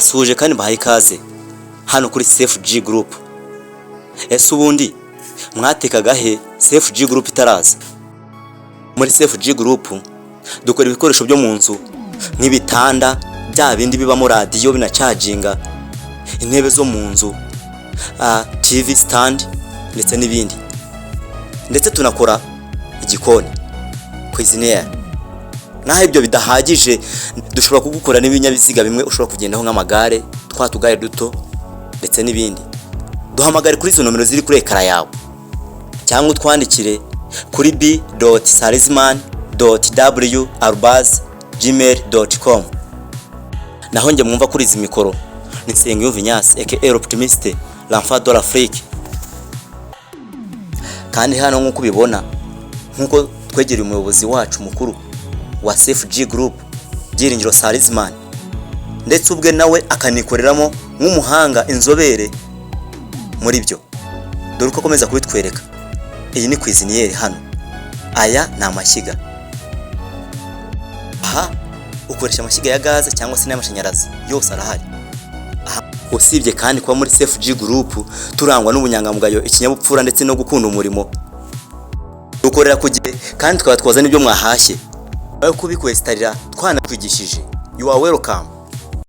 ndabasuhuje kandi bahaye ikaze hano kuri CFG Group. Ese ubundi mwatekaga he CFG Group itaraza? Muri CFG Group dukora ibikoresho byo mu nzu nk'ibitanda, bya bindi bibamo radio binacaginga, intebe zo mu nzu, TV stand ndetse n'ibindi. Ndetse tunakora igikoni, cuisinière. Naho ibyo bidahagije dushobora kugukora n'ibinyabiziga bimwe ushobora kugendaho nk'amagare, twatugare duto ndetse n'ibindi. Duhamagare kuri izo nomero ziri kuri ekara yawe cyangwa utwandikire kuri b.salisman.w@gmail.com. Naho njye mwumva kuri izi mikoro ni Nsengiyumva aka Optimiste l'enfant de l'Afrique. Kandi hano nk'uko ubibona, nk'uko twegereye umuyobozi wacu mukuru wa CFG Group Byiringiro Salisman, ndetse ubwe nawe akanikoreramo nk'umuhanga inzobere muri byo. Dore uko akomeza kubitwereka. Iyi ni cuisinière hano, aya ni amashyiga. Aha ukoresha amashyiga ya gaze cyangwa se n'amashanyarazi, yose arahari. Usibye kandi kuba muri CFG Group turangwa n'ubunyangamugayo, ikinyabupfura ndetse no gukunda umurimo. Dukorera ku gihe kandi twatwaza n'ibyo mwahashye. Ayo kubikwestarira twanakwigishije. You are welcome.